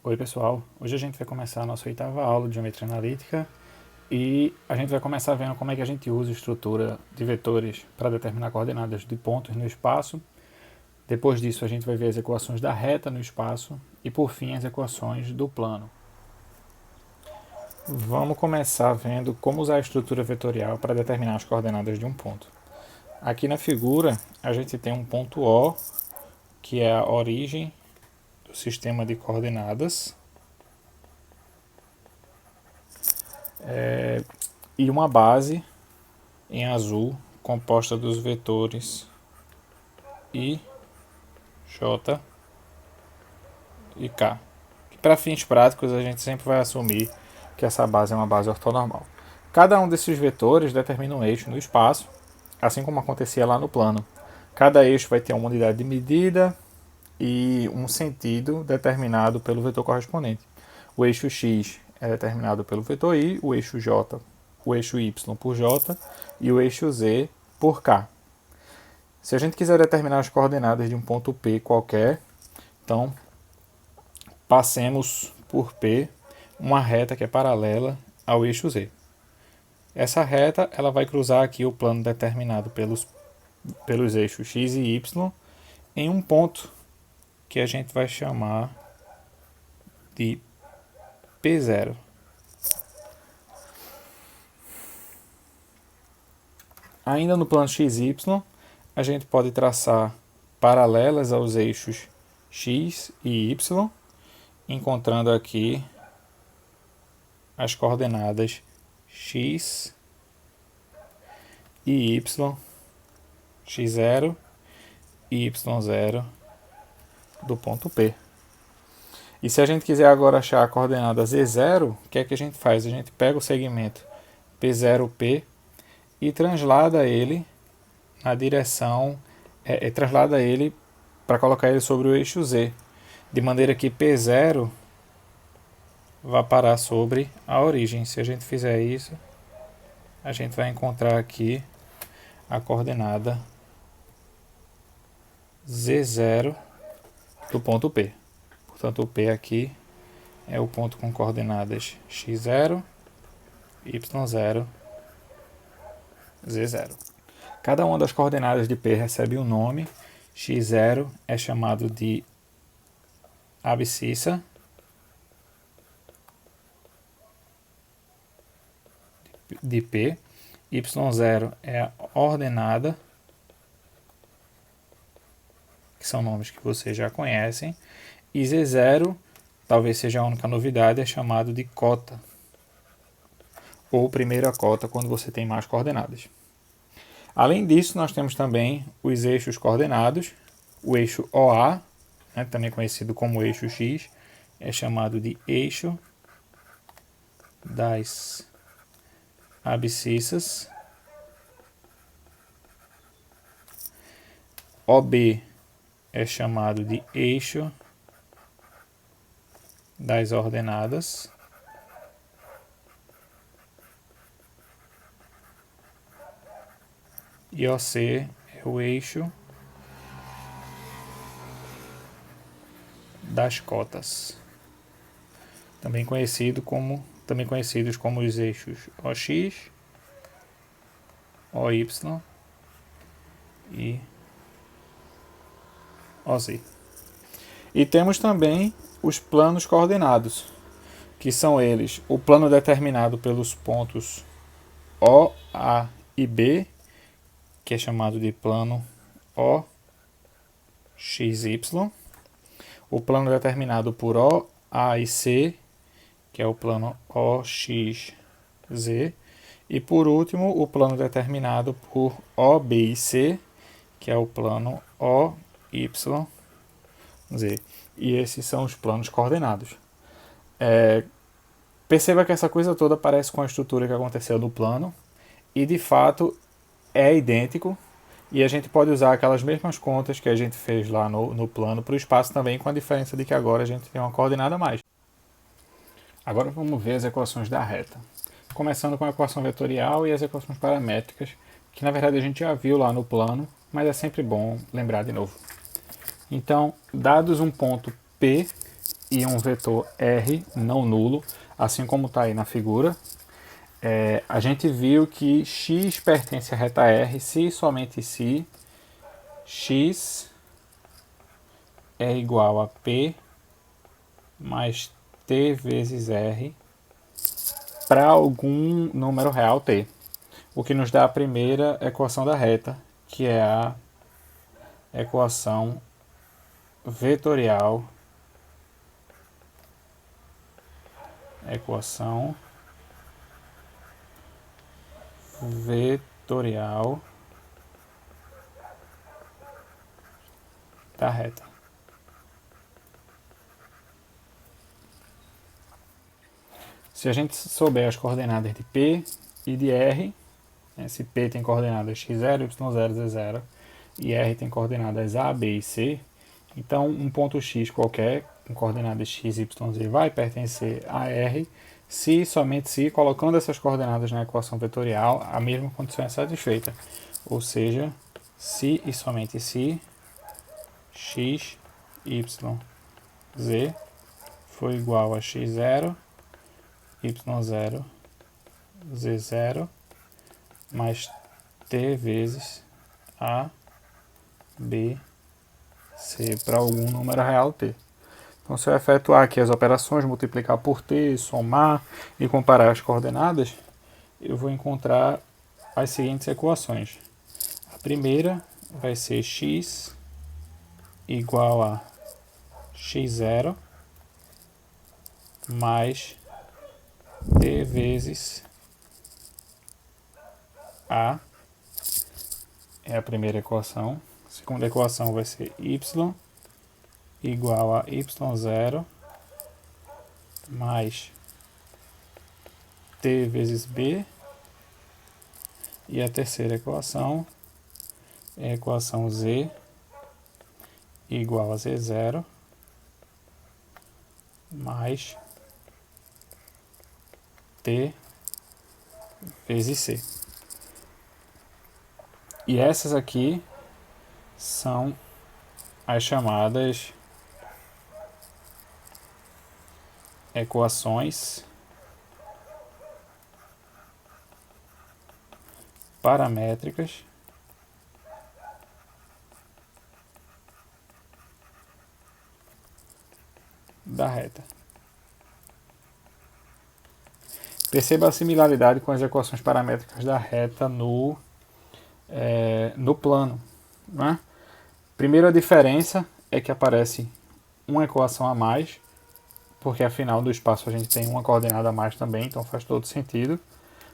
Oi pessoal, hoje a gente vai começar a nossa oitava aula de Geometria Analítica e a gente vai começar vendo como é que a gente usa a estrutura de vetores para determinar coordenadas de pontos no espaço. Depois disso a gente vai ver as equações da reta no espaço e por fim as equações do plano. Vamos começar vendo como usar a estrutura vetorial para determinar as coordenadas de um ponto. Aqui na figura a gente tem um ponto O, que é a origem do sistema de coordenadas, e uma base em azul composta dos vetores I, J e K. Para fins práticos a gente sempre vai assumir que essa base é uma base ortonormal. Cada um desses vetores determina um eixo no espaço, assim como acontecia lá no plano. Cada eixo vai ter uma unidade de medida e um sentido determinado pelo vetor correspondente. O eixo x é determinado pelo vetor I, o eixo j, o eixo y por j e o eixo z por k. Se a gente quiser determinar as coordenadas de um ponto P qualquer, então passemos por P uma reta que é paralela ao eixo Z. Essa reta ela vai cruzar aqui o plano determinado pelos eixos x e y em um ponto que a gente vai chamar de P0. Ainda no plano XY, a gente pode traçar paralelas aos eixos x e y, encontrando aqui as coordenadas x e y, x0 e y0 do ponto P. E se a gente quiser agora achar a coordenada z0, o que é que a gente faz? A gente pega o segmento P0P e translada ele na direção, translada ele para colocar ele sobre o eixo Z, de maneira que P0 vai parar sobre a origem. Se a gente fizer isso, a gente vai encontrar aqui a coordenada Z0 do ponto P. Portanto, o P aqui é o ponto com coordenadas x0, y0, z0. Cada uma das coordenadas de P recebe um nome. x0 é chamado de abscissa, de P, y0 é a ordenada, que são nomes que vocês já conhecem, e z0, talvez seja a única novidade, é chamado de cota, ou primeira cota quando você tem mais coordenadas. Além disso, nós temos também os eixos coordenados. O eixo OA, também conhecido como eixo X, é chamado de eixo das abscissas. OB é chamado de eixo das ordenadas. E OC é o eixo das cotas, também conhecidos como os eixos OX, OY e OZ. E temos também os planos coordenados, que são eles o plano determinado pelos pontos O, A e B, que é chamado de plano OXY, o plano determinado por O, A e C, que é o plano OXZ, e por último o plano determinado por O, B e C, que é o plano OYZ. E esses são os planos coordenados. Perceba que essa coisa toda parece com a estrutura que aconteceu no plano, e de fato é idêntico, e a gente pode usar aquelas mesmas contas que a gente fez lá no plano para o espaço também, com a diferença de que agora a gente tem uma coordenada a mais. Agora vamos ver as equações da reta. Começando com a equação vetorial e as equações paramétricas, que na verdade a gente já viu lá no plano, mas é sempre bom lembrar de novo. Então, dados um ponto P e um vetor R não nulo, assim como está aí na figura, a gente viu que x pertence à reta R se e somente se x é igual a P mais T vezes R para algum número real T. O que nos dá a primeira equação da reta, que é a equação vetorial da reta. Se a gente souber as coordenadas de P e de R, se P tem coordenadas x0, y0, z0 e R tem coordenadas A, B e C, então um ponto X qualquer com coordenadas x, y, z vai pertencer a R se somente se, colocando essas coordenadas na equação vetorial, a mesma condição é satisfeita. Ou seja, se e somente se x, y, z for igual a x0, y0, z0 mais t vezes a, b, c para algum número real t. Então, se eu efetuar aqui as operações, multiplicar por t, somar e comparar as coordenadas, eu vou encontrar as seguintes equações. A primeira vai ser x igual a x0 mais t vezes a, é a primeira equação. A segunda equação vai ser y igual a y0 mais t vezes b. E a terceira equação é a equação z igual a z0 mais t vezes c. E essas aqui são as chamadas equações paramétricas da reta. Perceba a similaridade com as equações paramétricas da reta no plano. Né? Primeiro, a diferença é que aparece uma equação a mais, porque afinal do espaço a gente tem uma coordenada a mais também, então faz todo sentido.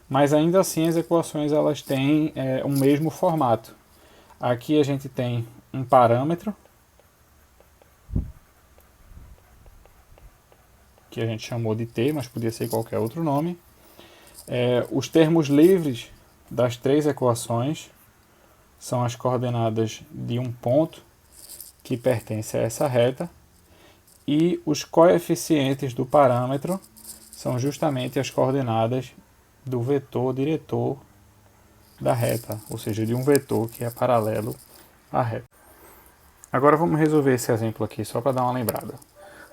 Mas ainda assim as equações elas têm o mesmo formato. Aqui a gente tem um parâmetro, que a gente chamou de t, mas podia ser qualquer outro nome. Os termos livres das três equações são as coordenadas de um ponto que pertence a essa reta, e os coeficientes do parâmetro são justamente as coordenadas do vetor diretor da reta, ou seja, de um vetor que é paralelo à reta. Agora vamos resolver esse exemplo aqui, só para dar uma lembrada.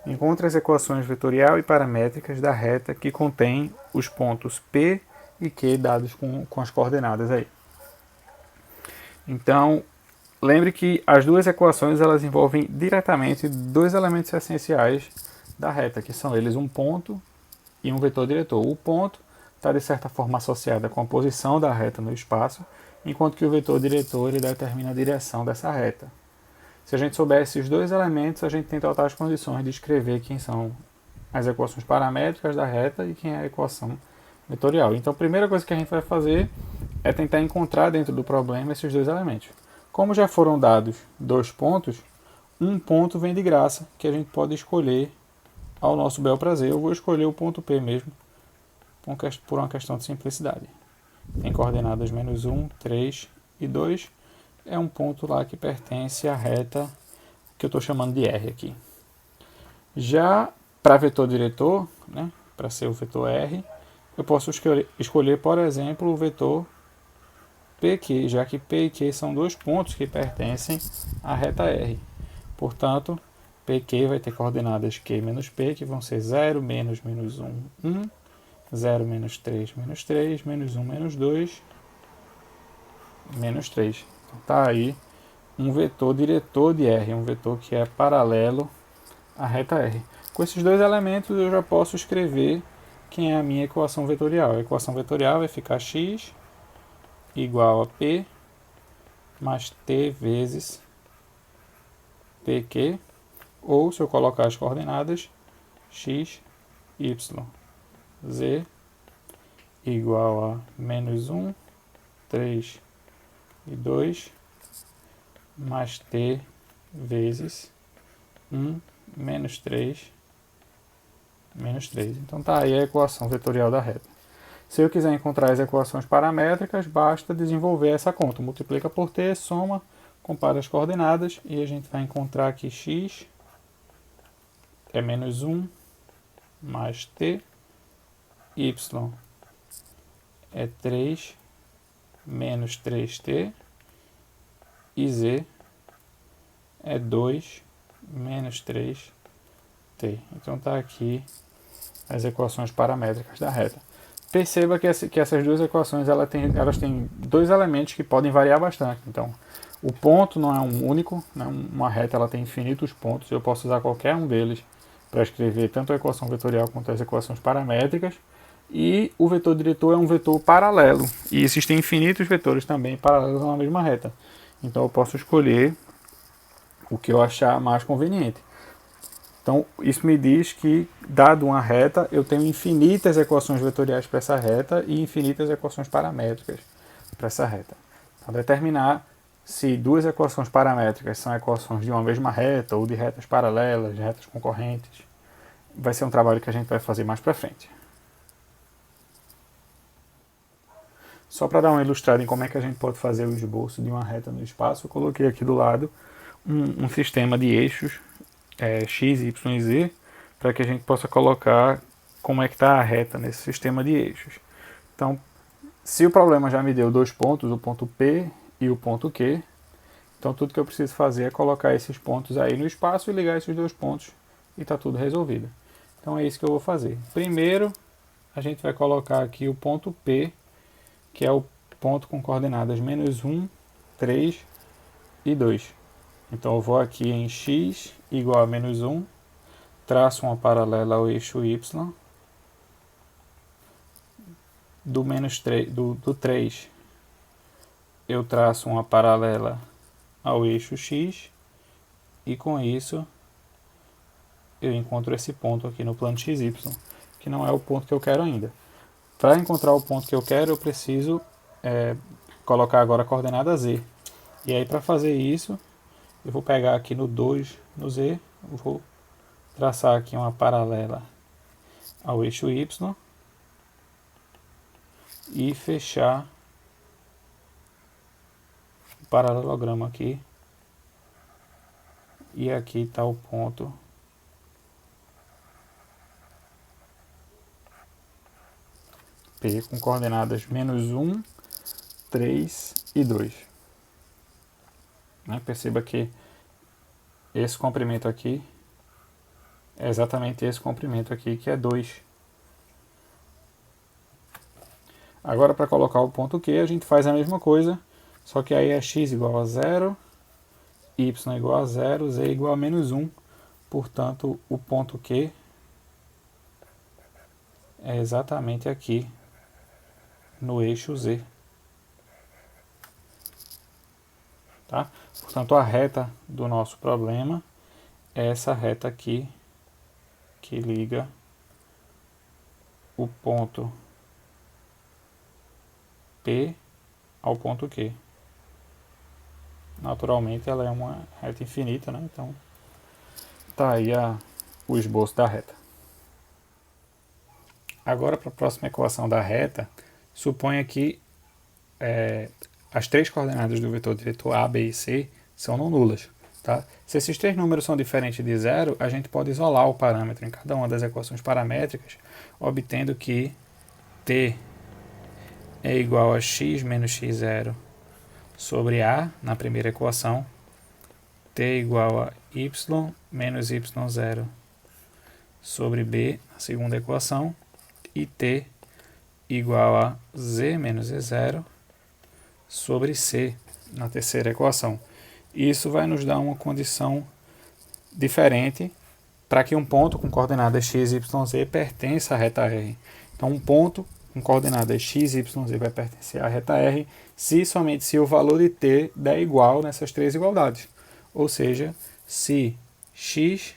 Encontre as equações vetorial e paramétricas da reta que contém os pontos P e Q dados com as coordenadas aí. Então, lembre que as duas equações elas envolvem diretamente dois elementos essenciais da reta, que são eles um ponto e um vetor diretor. O ponto está de certa forma associado com a posição da reta no espaço, enquanto que o vetor diretor ele determina a direção dessa reta. Se a gente souber esses dois elementos, a gente tem totais condições de escrever quem são as equações paramétricas da reta e quem é a equação vetorial. Então, a primeira coisa que a gente vai fazer é tentar encontrar dentro do problema esses dois elementos. Como já foram dados dois pontos, um ponto vem de graça, que a gente pode escolher ao nosso bel prazer. Eu vou escolher o ponto P mesmo, por uma questão de simplicidade. Tem coordenadas -1, 3 e 2. É um ponto lá que pertence à reta que eu estou chamando de R aqui. Já para vetor diretor, né, para ser o vetor R, eu posso escolher, por exemplo, o vetor PQ, já que P e Q são dois pontos que pertencem à reta R. Portanto, PQ vai ter coordenadas Q menos P, que vão ser 0, menos, menos 1, 1, 0, menos 3, menos 3, menos 1, menos 2, menos 3. Então tá aí um vetor diretor de R, um vetor que é paralelo à reta R. Com esses dois elementos eu já posso escrever quem é a minha equação vetorial. A equação vetorial vai ficar x igual a P mais T vezes PQ, ou se eu colocar as coordenadas, x, y, z igual a menos 1, 3 e 2 mais t vezes 1 menos 3 menos 3. Então tá aí a equação vetorial da reta. Se eu quiser encontrar as equações paramétricas, basta desenvolver essa conta. Multiplica por t, soma, compara as coordenadas e a gente vai encontrar que x é menos 1 mais t, y é 3 menos 3t e z é 2 menos 3t. Então está aqui as equações paramétricas da reta. Perceba que essas duas equações elas têm dois elementos que podem variar bastante. Então, o ponto não é um único, né? Uma reta ela tem infinitos pontos, eu posso usar qualquer um deles para escrever tanto a equação vetorial quanto as equações paramétricas. E o vetor diretor é um vetor paralelo, e existem infinitos vetores também paralelos a uma mesma reta. Então eu posso escolher o que eu achar mais conveniente. Então, isso me diz que, dado uma reta, eu tenho infinitas equações vetoriais para essa reta e infinitas equações paramétricas para essa reta. Para determinar se duas equações paramétricas são equações de uma mesma reta ou de retas paralelas, de retas concorrentes, vai ser um trabalho que a gente vai fazer mais para frente. Só para dar uma ilustrada em como é que a gente pode fazer o esboço de uma reta no espaço, eu coloquei aqui do lado um sistema de eixos x, y e z, para que a gente possa colocar como é que está a reta nesse sistema de eixos. Então, se o problema já me deu dois pontos, o ponto P e o ponto Q, então tudo que eu preciso fazer é colocar esses pontos aí no espaço e ligar esses dois pontos e está tudo resolvido. Então é isso que eu vou fazer. Primeiro, a gente vai colocar aqui o ponto P, que é o ponto com coordenadas menos 1, 3 e 2. Então eu vou aqui em x igual a menos 1, traço uma paralela ao eixo y, do 3 eu traço uma paralela ao eixo x, e com isso eu encontro esse ponto aqui no plano XY, que não é o ponto que eu quero ainda. Para encontrar o ponto que eu quero, eu preciso colocar agora a coordenada z. E aí, para fazer isso, eu vou pegar aqui no 2, no z, vou traçar aqui uma paralela ao eixo y e fechar o paralelogramo aqui. E aqui está o ponto P com coordenadas menos 1, 3 e 2. Perceba que esse comprimento aqui é exatamente esse comprimento aqui, que é 2. Agora, para colocar o ponto Q, a gente faz a mesma coisa, só que aí é x igual a 0, y igual a 0, z igual a menos 1. Portanto, o ponto Q é exatamente aqui, no eixo z. Tá? Portanto, a reta do nosso problema é essa reta aqui, que liga o ponto P ao ponto Q. Naturalmente, ela é uma reta infinita, né? Então, tá aí o esboço da reta. Agora, para a próxima equação da reta, suponha que as três coordenadas do vetor diretor A, B e C são não nulas. Tá? Se esses três números são diferentes de zero, a gente pode isolar o parâmetro em cada uma das equações paramétricas, obtendo que t é igual a x menos x0 sobre a na primeira equação, t igual a y menos y0 sobre b, na segunda equação, e t igual a z menos e0 sobre c, na terceira equação. Isso vai nos dar uma condição diferente para que um ponto com coordenadas x, y, z pertença à reta R. Então, um ponto com coordenadas x, y, z vai pertencer à reta R somente se o valor de t der igual nessas três igualdades. Ou seja, se x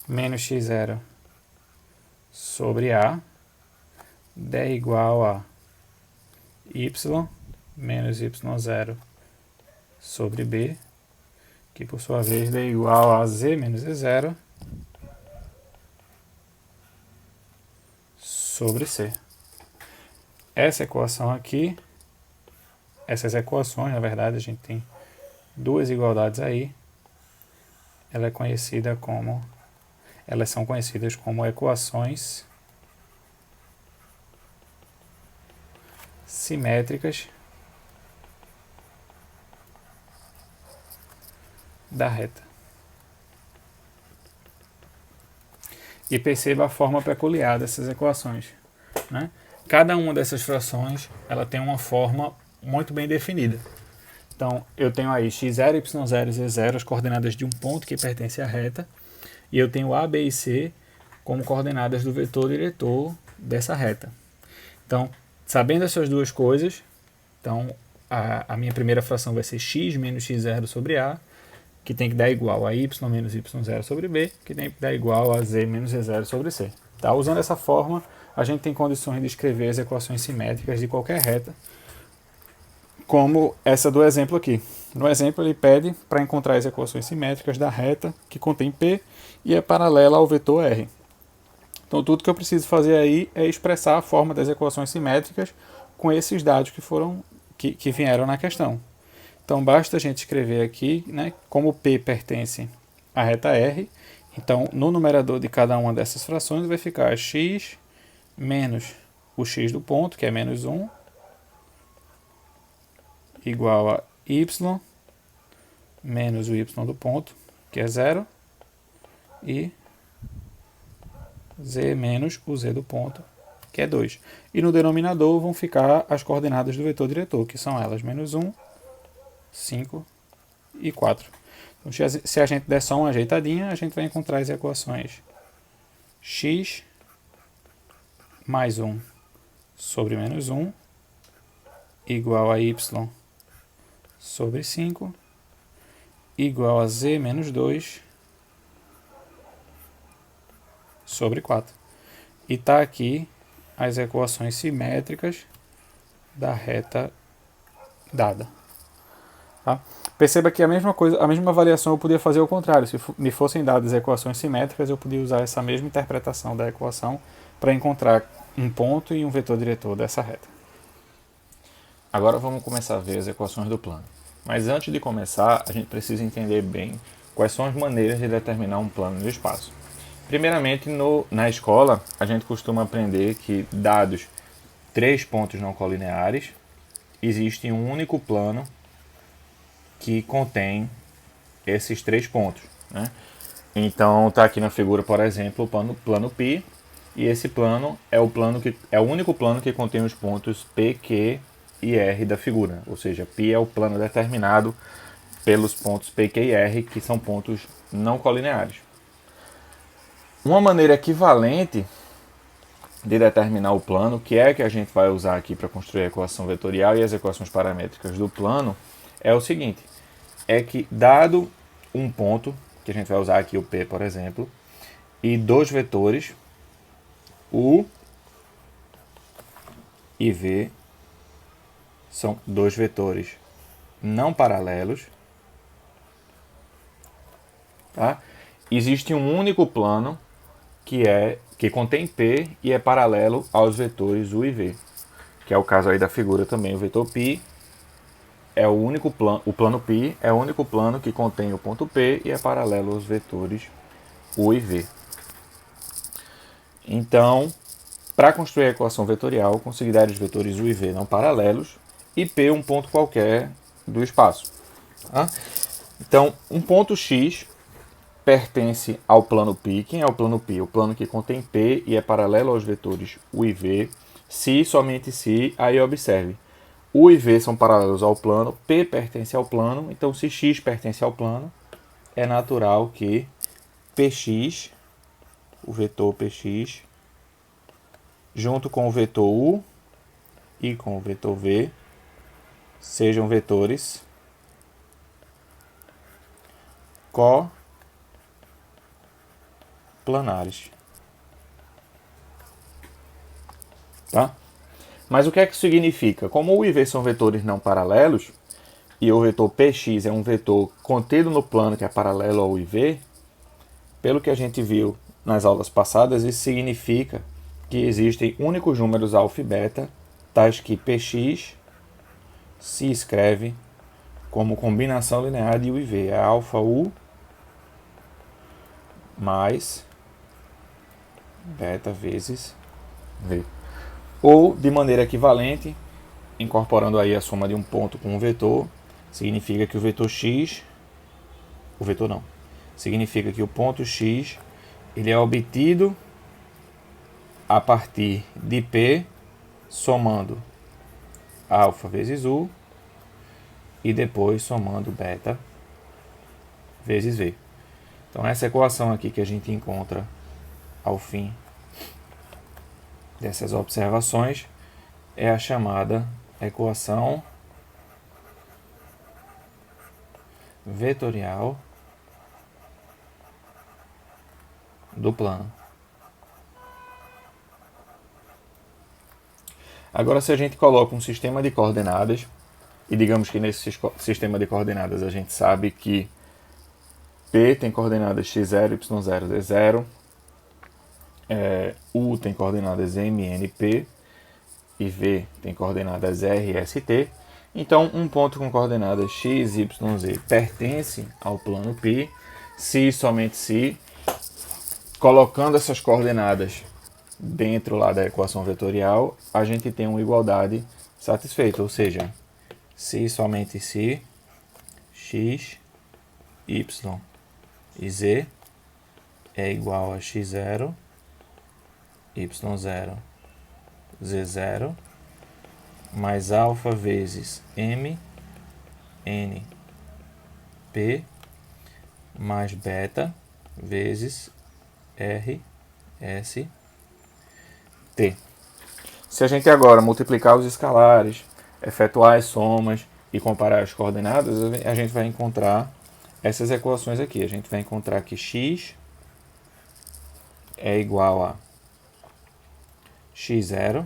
menos x0 sobre a der igual a y menos y0 sobre b, que por sua vez der igual a z menos e0 sobre c. Essa equação aqui, essas equações, na verdade, a gente tem duas igualdades aí, elas são conhecidas como equações simétricas da reta. E perceba a forma peculiar dessas equações, né? Cada uma dessas frações ela tem uma forma muito bem definida. Então, eu tenho aí x0, y0 e z0, as coordenadas de um ponto que pertence à reta, e eu tenho a, b e c como coordenadas do vetor diretor dessa reta. Então, sabendo essas duas coisas, então a minha primeira fração vai ser x menos x0 sobre a, que tem que dar igual a y menos y0 sobre b, que tem que dar igual a z menos z0 sobre c. Tá? Usando essa forma, a gente tem condições de escrever as equações simétricas de qualquer reta, como essa do exemplo aqui. No exemplo, ele pede para encontrar as equações simétricas da reta que contém P e é paralela ao vetor R. Então, tudo que eu preciso fazer aí é expressar a forma das equações simétricas com esses dados que vieram na questão. Então, basta a gente escrever aqui, né, como P pertence à reta R. Então, no numerador de cada uma dessas frações vai ficar x menos o x do ponto, que é menos 1, igual a y menos o y do ponto, que é 0, e z menos o z do ponto, que é 2. E no denominador vão ficar as coordenadas do vetor diretor, que são elas menos 1, 5 e 4. Então, se a gente der só uma ajeitadinha, a gente vai encontrar as equações x mais 1 sobre menos 1 igual a y sobre 5 igual a z menos 2 sobre 4. E está aqui as equações simétricas da reta dada. Tá? Perceba que a mesma coisa, a mesma variação eu podia fazer ao contrário. Se me fossem dadas equações simétricas, eu podia usar essa mesma interpretação da equação para encontrar um ponto e um vetor diretor dessa reta. Agora vamos começar a ver as equações do plano. Mas antes de começar, a gente precisa entender bem quais são as maneiras de determinar um plano de espaço. Primeiramente, na escola, a gente costuma aprender que, dados 3 pontos não colineares, existe um único plano que contém esses 3 pontos, né? Então, está aqui na figura, por exemplo, o plano π, e esse plano é o único plano que contém os pontos P, Q e R da figura, ou seja, π é o plano determinado pelos pontos P, Q e R, que são pontos não colineares. Uma maneira equivalente de determinar o plano, que é a que a gente vai usar aqui para construir a equação vetorial e as equações paramétricas do plano, é o seguinte: é que, dado um ponto, que a gente vai usar aqui o P, por exemplo, e dois vetores, U e V, são dois vetores não paralelos, tá? Existe um único plano que contém P e é paralelo aos vetores U e V, que é o caso aí da figura também. O vetor π é o único plano, o plano π é o único plano que contém o ponto P e é paralelo aos vetores U e V. Então, para construir a equação vetorial, considere os vetores U e V não paralelos e P um ponto qualquer do espaço. Tá? Então, um ponto X pertence ao plano π. Quem é o plano π? O plano que contém P e é paralelo aos vetores U e V. Se, somente se, aí observe. U e V são paralelos ao plano, P pertence ao plano, então se X pertence ao plano, é natural que Px, o vetor Px, junto com o vetor U e com o vetor V, sejam vetores coplanares. Tá? Mas o que é que significa? Como U e V são vetores não paralelos, e o vetor Px é um vetor contido no plano que é paralelo ao U e V, pelo que a gente viu nas aulas passadas, isso significa que existem únicos números alfa e beta, tais que Px se escreve como combinação linear de U e V. É alfa U mais beta vezes V. Ou, de maneira equivalente, incorporando aí a soma de um ponto com um vetor, significa que o vetor x, significa que o ponto x ele é obtido a partir de P somando alfa vezes U e depois somando beta vezes V. Então essa equação aqui que a gente encontra ao fim dessas observações é a chamada equação vetorial do plano. Agora, se a gente coloca um sistema de coordenadas, e digamos que nesse sistema de coordenadas a gente sabe que P tem coordenadas x0, y0, z0, U tem coordenadas m, n, p, e V tem coordenadas r, s, t. Então, um ponto com coordenadas x, y, z pertence ao plano π, se e somente se, colocando essas coordenadas dentro lá da equação vetorial, a gente tem uma igualdade satisfeita, ou seja, se e somente se x, y e z é igual a x0, y0, z0, mais alfa vezes m, n, p, mais beta vezes r, s, t. Se a gente agora multiplicar os escalares, efetuar as somas e comparar as coordenadas, a gente vai encontrar essas equações aqui. A gente vai encontrar que x é igual a x0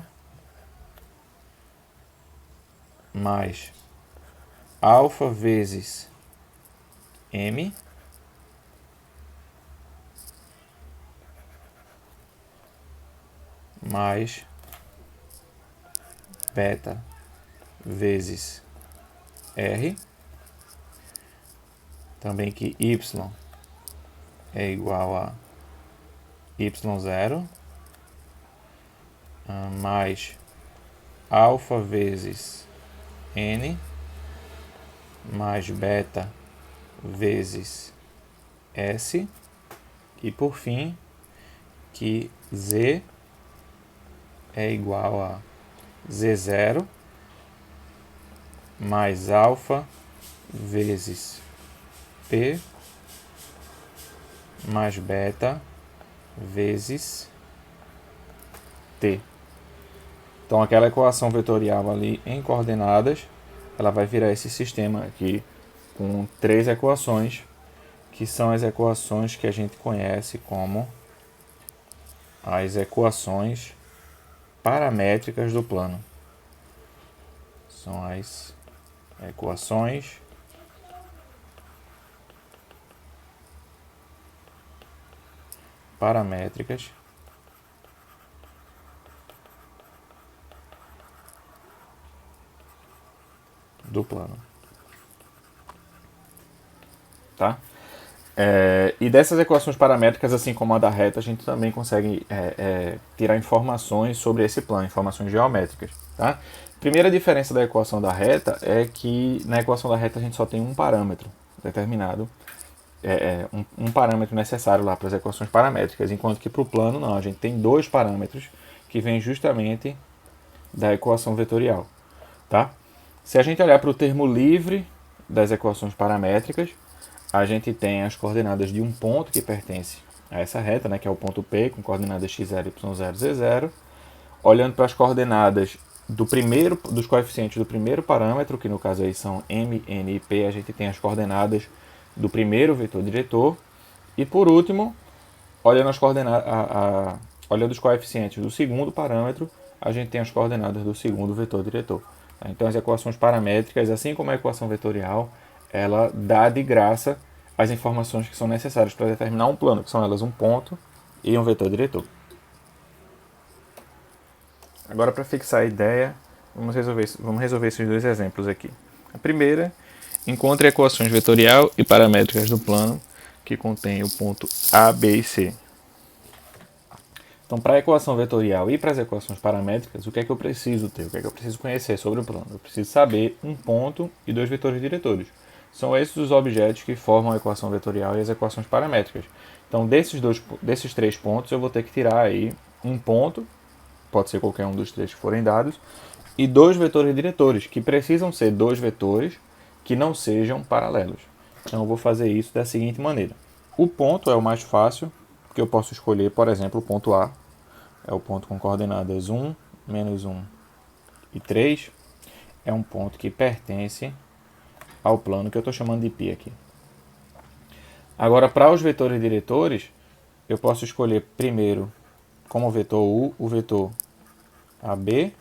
mais alfa vezes m mais beta vezes r, também que y é igual a y0 mais alfa vezes n mais beta vezes s, e por fim que z é igual a z0 mais alfa vezes p mais beta vezes t. Então aquela equação vetorial ali em coordenadas, ela vai virar esse sistema aqui com 3 equações, que são as equações que a gente conhece como as equações paramétricas do plano. São as equações paramétricas do plano. Tá? E dessas equações paramétricas, assim como a da reta, a gente também consegue tirar informações sobre esse plano, informações geométricas. Tá? Primeira diferença da equação da reta é que na equação da reta a gente só tem um parâmetro. determinado um parâmetro necessário lá para as equações paramétricas, enquanto que para o plano não, a gente tem dois parâmetros que vêm justamente da equação vetorial. Tá? Se a gente olhar para o termo livre das equações paramétricas, a gente tem as coordenadas de um ponto que pertence a essa reta, né, que é o ponto P, com coordenadas x0, y0, z0. Olhando para as coordenadas dos coeficientes do primeiro parâmetro, que no caso aí são m, n e p, a gente tem as coordenadas do primeiro vetor diretor. E por último, olhando olhando os coeficientes do segundo parâmetro, a gente tem as coordenadas do segundo vetor diretor. Então as equações paramétricas, assim como a equação vetorial, ela dá de graça as informações que são necessárias para determinar um plano, que são elas um ponto e um vetor diretor. Agora, para fixar a ideia, vamos resolver esses dois exemplos aqui. A primeira, encontre equações vetorial e paramétricas do plano que contém o ponto A, B e C. Então, para a equação vetorial e para as equações paramétricas, o que é que eu preciso ter? O que é que eu preciso conhecer sobre o plano? Eu preciso saber um ponto e dois vetores diretores. São esses os objetos que formam a equação vetorial e as equações paramétricas. Então, desses três pontos, eu vou ter que tirar aí um ponto, pode ser qualquer um dos três que forem dados, e dois vetores diretores, que precisam ser dois vetores que não sejam paralelos. Então, eu vou fazer isso da seguinte maneira. O ponto é o mais fácil, porque eu posso escolher, por exemplo, o ponto A, é o ponto com coordenadas 1, menos 1 e 3, é um ponto que pertence ao plano que eu estou chamando de π aqui. Agora, para os vetores diretores, eu posso escolher primeiro, como vetor U, o vetor AB,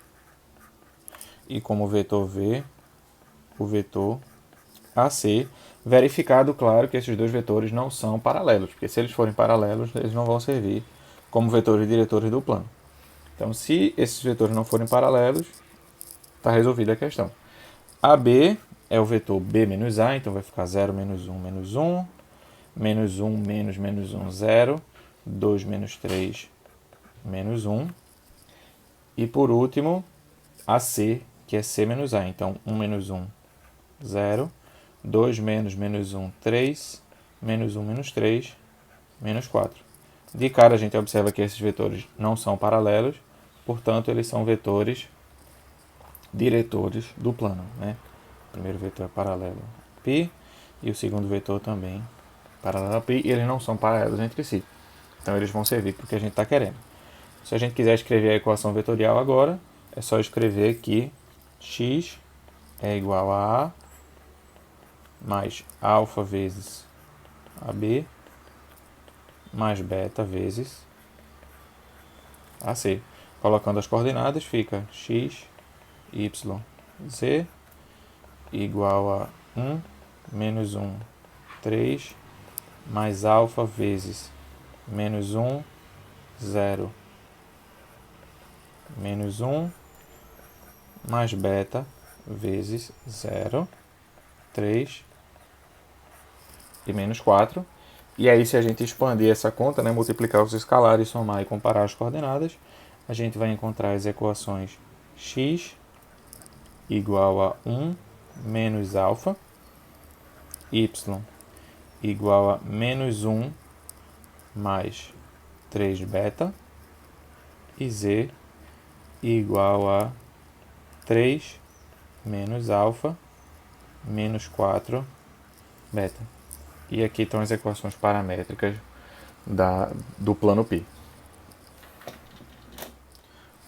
e como vetor V, o vetor AC, verificado, claro, que esses dois vetores não são paralelos, porque se eles forem paralelos, eles não vão servir como vetores diretores do plano. Então, se esses vetores não forem paralelos, está resolvida a questão. AB é o vetor B menos A, então vai ficar 0, menos 1, menos 1, menos 1, menos 1, 0, 2 menos 3, menos 1. E por último, AC, que é C menos A, então 1 menos 1, 0, 2 menos 1, 3, menos 1 menos 3, menos 4. De cara a gente observa que esses vetores não são paralelos, portanto eles são vetores diretores do plano. Né? O primeiro vetor é paralelo a π e o segundo vetor também paralelo a π, e eles não são paralelos entre si. Então eles vão servir para o que a gente está querendo. Se a gente quiser escrever a equação vetorial agora, é só escrever que x é igual a A mais alfa vezes AB mais beta vezes AC. Colocando as coordenadas, fica x, y, z igual a 1, menos 1, 3, mais alfa vezes menos 1, 0, menos 1, mais beta vezes 0, 3 e menos 4. E aí, se a gente expandir essa conta, né, multiplicar os escalares, somar e comparar as coordenadas, a gente vai encontrar as equações x igual a 1 menos alfa, y igual a menos 1 mais 3 beta e z igual a 3 menos alfa menos 4 beta. E aqui estão as equações paramétricas do plano π.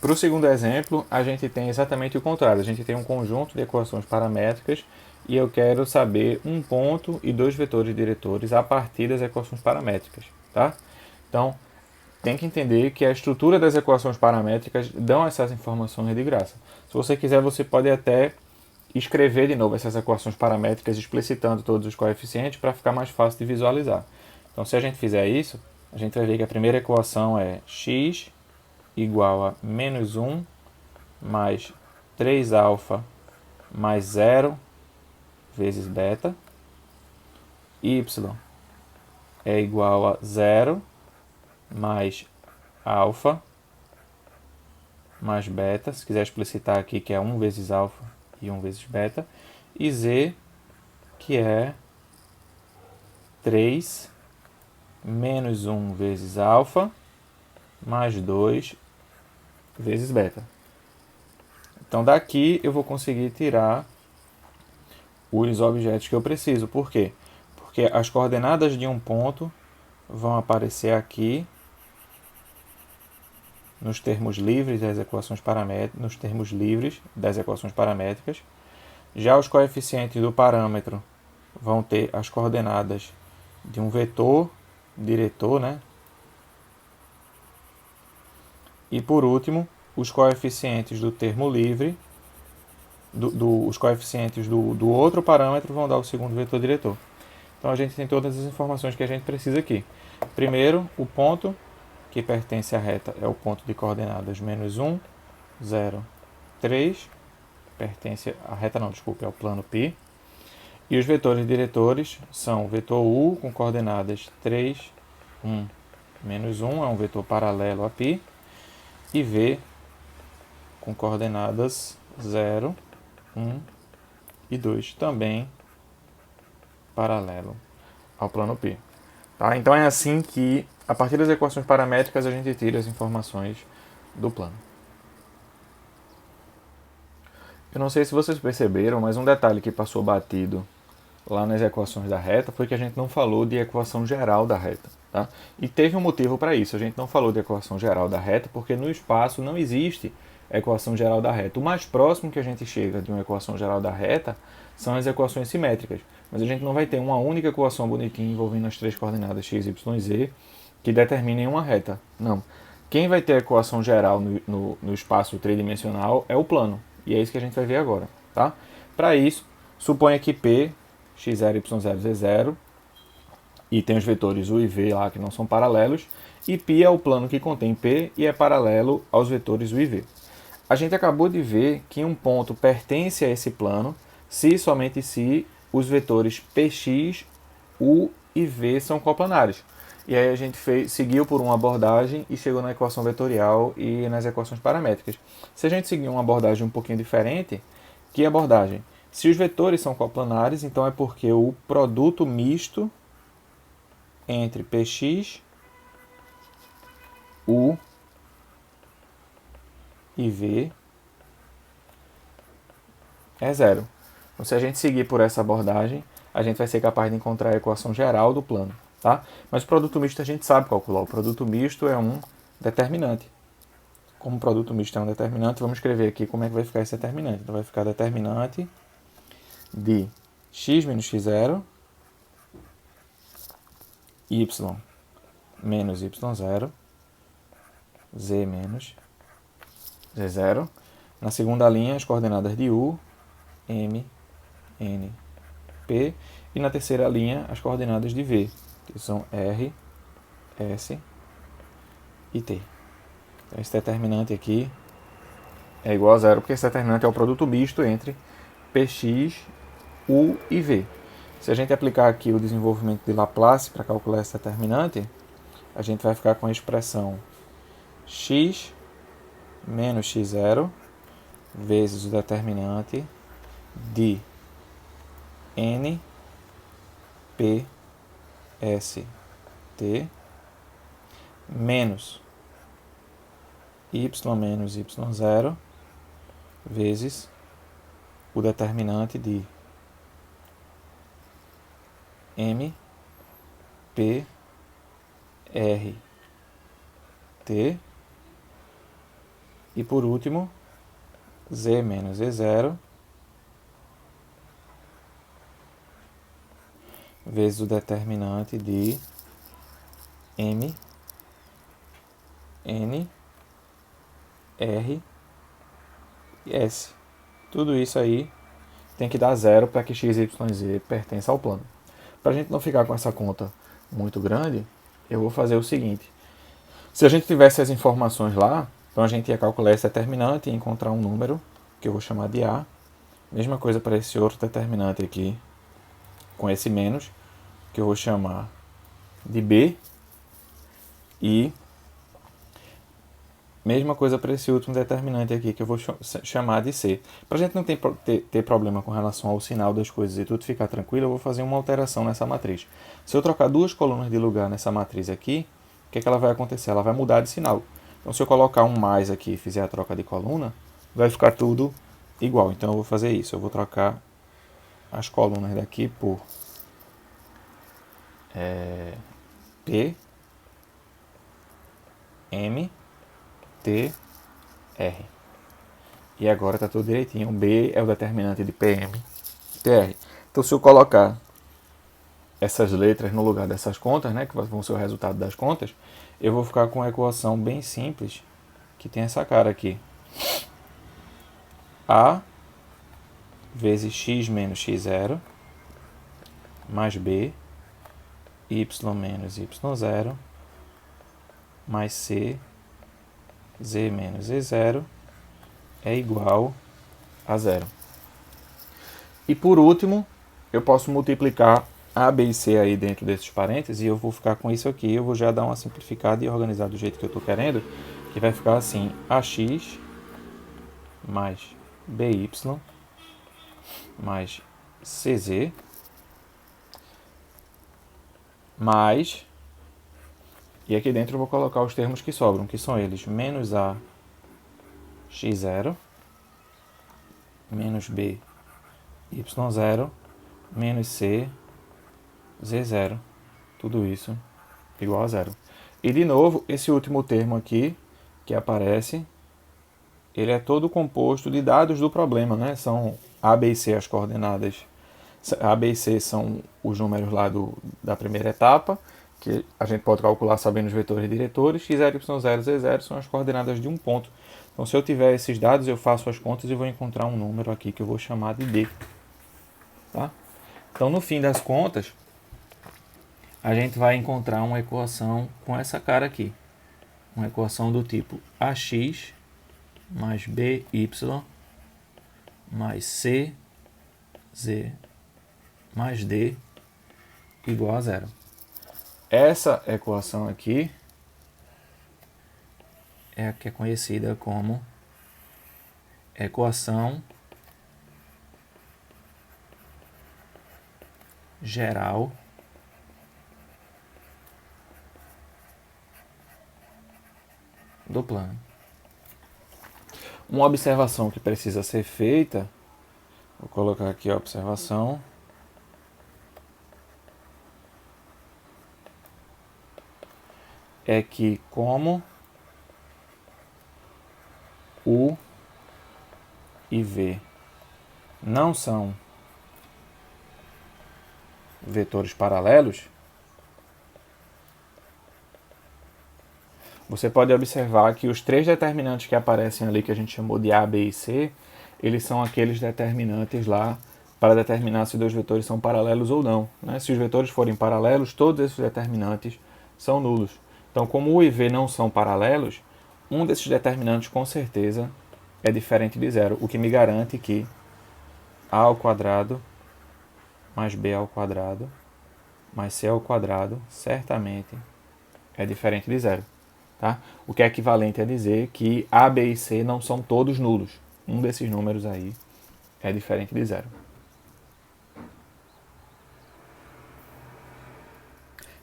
Para o segundo exemplo, a gente tem exatamente o contrário. A gente tem um conjunto de equações paramétricas e eu quero saber um ponto e dois vetores diretores a partir das equações paramétricas. Tá? Então, tem que entender que a estrutura das equações paramétricas dão essas informações de graça. Se você quiser, você pode até escrever de novo essas equações paramétricas explicitando todos os coeficientes para ficar mais fácil de visualizar. Então, se a gente fizer isso, a gente vai ver que a primeira equação é x igual a menos 1 mais 3 alfa mais 0 vezes beta. Y é igual a 0 mais alfa mais beta. Se quiser explicitar aqui que é 1 vezes alfa e 1 vezes beta. E z, que é 3 menos 1 vezes alfa mais 2 vezes beta. Então daqui eu vou conseguir tirar os objetos que eu preciso. Por quê? Porque as coordenadas de um ponto vão aparecer aqui nos termos livres das equações paramétricas. Já os coeficientes do parâmetro vão ter as coordenadas de um vetor diretor, né? E por último, os coeficientes do termo livre, os coeficientes do outro parâmetro vão dar o segundo vetor diretor. Então a gente tem todas as informações que a gente precisa aqui. Primeiro, o ponto que pertence à reta é o ponto de coordenadas menos 1, 0, 3. Pertence à reta não, desculpe, é o plano π. E os vetores diretores são o vetor u com coordenadas 3, 1, menos 1, é um vetor paralelo a π, e v com coordenadas 0, 1 e 2, também paralelo ao plano π. Tá? Então é assim que, a partir das equações paramétricas, a gente tira as informações do plano. Eu não sei se vocês perceberam, mas um detalhe que passou batido lá nas equações da reta foi que a gente não falou de equação geral da reta. Tá? E teve um motivo para isso. A gente não falou de equação geral da reta porque no espaço não existe equação geral da reta. O mais próximo que a gente chega de uma equação geral da reta são as equações simétricas. Mas a gente não vai ter uma única equação bonitinha envolvendo as três coordenadas x, y e z que determinem uma reta. Não. Quem vai ter a equação geral no espaço tridimensional é o plano. E é isso que a gente vai ver agora. Tá? Para isso, suponha que P, x0, y0, z0, e tem os vetores u e v lá que não são paralelos, e π é o plano que contém P e é paralelo aos vetores u e v. A gente acabou de ver que um ponto pertence a esse plano se e somente se os vetores px, u e v são coplanares. E aí a gente seguiu por uma abordagem e chegou na equação vetorial e nas equações paramétricas. Se a gente seguir uma abordagem um pouquinho diferente, que abordagem? Se os vetores são coplanares, então é porque o produto misto entre px, u e v é zero. Então, se a gente seguir por essa abordagem, a gente vai ser capaz de encontrar a equação geral do plano. Tá? Mas o produto misto a gente sabe calcular. O produto misto é um determinante. Como o produto misto é um determinante, vamos escrever aqui como é que vai ficar esse determinante. Então vai ficar determinante de x menos x0, y menos y0, z menos z0. Na segunda linha, as coordenadas de u, m, n, p. E na terceira linha, as coordenadas de v, que são r, s e t. Então, esse determinante aqui é igual a zero, porque esse determinante é o produto misto entre px, u e v. Se a gente aplicar aqui o desenvolvimento de Laplace para calcular esse determinante, a gente vai ficar com a expressão x menos x0 vezes o determinante de n, p, s, t menos y menos y0 vezes o determinante de m, p, r, t e por último z menos z0 vezes o determinante de m, n, r e s. Tudo isso aí tem que dar zero para que x, y e z pertença ao plano. Para a gente não ficar com essa conta muito grande, eu vou fazer o seguinte. Se a gente tivesse as informações lá, então a gente ia calcular esse determinante e encontrar um número, que eu vou chamar de A. Mesma coisa para esse outro determinante aqui, com esse menos, que eu vou chamar de B. E Mesma coisa para esse último determinante aqui, que eu vou chamar de C. Para a gente não ter problema com relação ao sinal das coisas e tudo ficar tranquilo, eu vou fazer uma alteração nessa matriz. Se eu trocar duas colunas de lugar nessa matriz aqui, o que, é que ela vai acontecer? Ela vai mudar de sinal. Então, se eu colocar um mais aqui e fizer a troca de coluna, vai ficar tudo igual. Então, eu vou fazer isso. Eu vou trocar as colunas daqui por P, M, T, R. E agora está tudo direitinho. B é o determinante de PM, TR. Então, se eu colocar essas letras no lugar dessas contas, né, que vão ser o resultado das contas, eu vou ficar com uma equação bem simples, que tem essa cara aqui. A vezes x menos x0, mais B, y menos y0, mais C, z menos z0, é igual a zero. E por último, eu posso multiplicar A, B e C aí dentro desses parênteses, e eu vou ficar com isso aqui. Eu vou já dar uma simplificada e organizar do jeito que eu estou querendo, que vai ficar assim: AX mais BY mais CZ mais... E aqui dentro eu vou colocar os termos que sobram, que são eles: menos A x0, menos B y0, menos C z0. Tudo isso igual a zero. E de novo, esse último termo aqui que aparece, ele é todo composto de dados do problema, né? São A, B e C as coordenadas. A, B e C são os números lá da primeira etapa, que a gente pode calcular sabendo os vetores diretores. X0, Y0, Z0 são as coordenadas de um ponto. Então, se eu tiver esses dados, eu faço as contas e vou encontrar um número aqui que eu vou chamar de D. Tá? Então, no fim das contas, a gente vai encontrar uma equação com essa cara aqui. Uma equação do tipo AX mais BY mais CZ mais D igual a zero. Essa equação aqui é a que é conhecida como equação geral do plano. Uma observação que precisa ser feita, vou colocar aqui a observação, é que como U e V não são vetores paralelos, você pode observar que os três determinantes que aparecem ali, que a gente chamou de A, B e C, eles são aqueles determinantes lá para determinar se dois vetores são paralelos ou não, né? Se os vetores forem paralelos, todos esses determinantes são nulos. Então, como U e V não são paralelos, um desses determinantes com certeza é diferente de zero, o que me garante que A ao quadrado mais B ao quadrado mais C ao quadrado certamente é diferente de zero. Tá? O que é equivalente a dizer que A, B e C não são todos nulos. Um desses números aí é diferente de zero.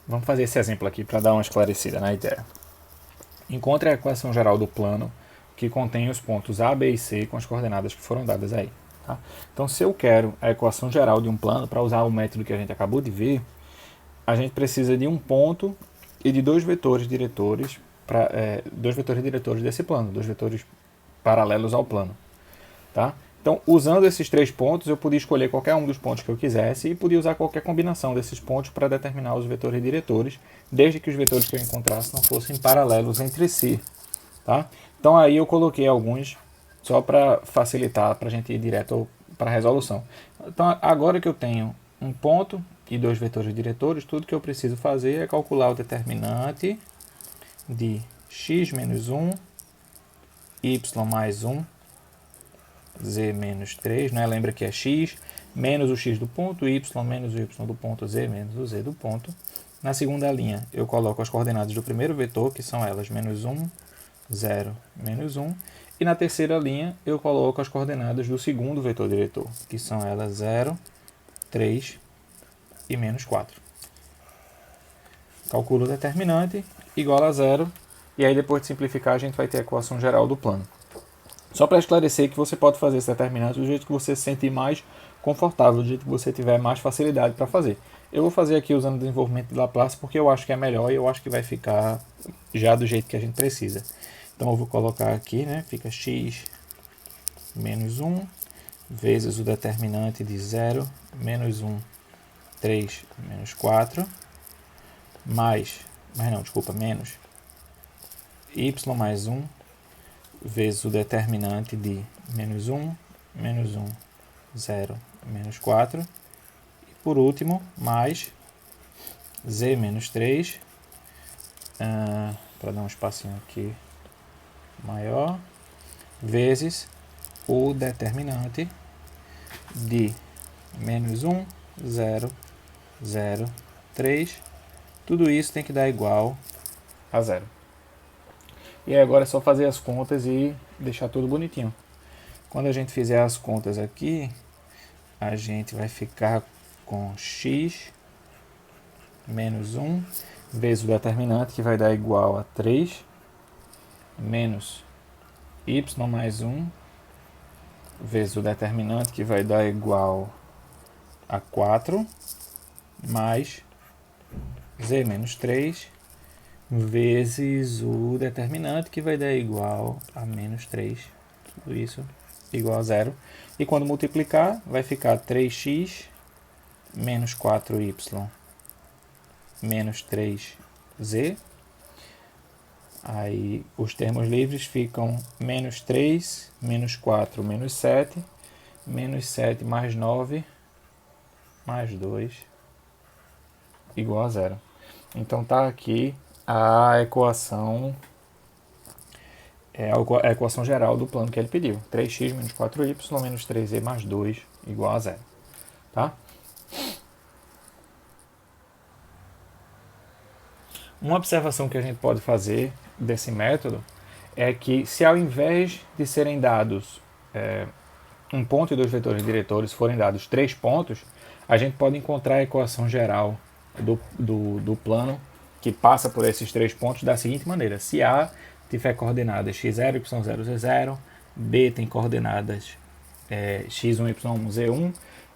Vamos fazer esse exemplo aqui para dar uma esclarecida na ideia. Encontre a equação geral do plano que contém os pontos A, B e C com as coordenadas que foram dadas aí. Tá? Então, se eu quero a equação geral de um plano, para usar o método que a gente acabou de ver, a gente precisa de um ponto e de dois vetores diretores desse plano, dois vetores paralelos ao plano. Tá? Então, usando esses três pontos, eu podia escolher qualquer um dos pontos que eu quisesse e podia usar qualquer combinação desses pontos para determinar os vetores diretores, desde que os vetores que eu encontrasse não fossem paralelos entre si. Tá? Então, aí eu coloquei alguns só para facilitar, para a gente ir direto para a resolução. Então, agora que eu tenho um ponto e dois vetores diretores, tudo que eu preciso fazer é calcular o determinante de x menos 1, y mais 1, z menos 3, né? Lembra que é x menos o x do ponto, y menos o y do ponto, z menos o z do ponto. Na segunda linha, eu coloco as coordenadas do primeiro vetor, que são elas menos 1, 0, menos 1. E na terceira linha eu coloco as coordenadas do segundo vetor diretor, que são elas 0, 3 e menos 4. Calculo o determinante igual a 0. E aí depois de simplificar a gente vai ter a equação geral do plano. Só para esclarecer que você pode fazer esse determinante do jeito que você se sentir mais confortável, do jeito que você tiver mais facilidade para fazer. Eu vou fazer aqui usando o desenvolvimento de Laplace porque eu acho que é melhor e eu acho que vai ficar já do jeito que a gente precisa. Então eu vou colocar aqui, né? Fica x menos 1 vezes o determinante de 0, menos 1, 3, menos 4, menos y mais 1 vezes o determinante de menos 1, 0, menos 4. E por último, mais z menos 3, para dar um espacinho aqui maior, vezes o determinante de menos 1, 0, 0, 3. Tudo isso tem que dar igual a 0. E aí agora é só fazer as contas e deixar tudo bonitinho. Quando a gente fizer as contas aqui, a gente vai ficar com x menos 1 vezes o determinante, que vai dar igual a 3, menos y mais 1 vezes o determinante, que vai dar igual a 4, mais z menos 3 vezes o determinante, que vai dar igual a menos 3. Tudo isso igual a 0. E quando multiplicar, vai ficar 3x menos 4y menos 3z. Aí os termos livres ficam menos 3, menos 4, menos 7. Menos 7 mais 9 mais 2 igual a 0. Então tá aqui a equação a equação geral do plano que ele pediu. 3x menos 4y menos 3z mais 2 igual a 0. Tá? Uma observação que a gente pode fazer desse método é que se ao invés de serem dados um ponto e dois vetores diretores forem dados 3 pontos, a gente pode encontrar a equação geral do plano que passa por esses 3 pontos da seguinte maneira. Se A tiver coordenadas x0, y0, z0, B tem coordenadas x1, y1, z1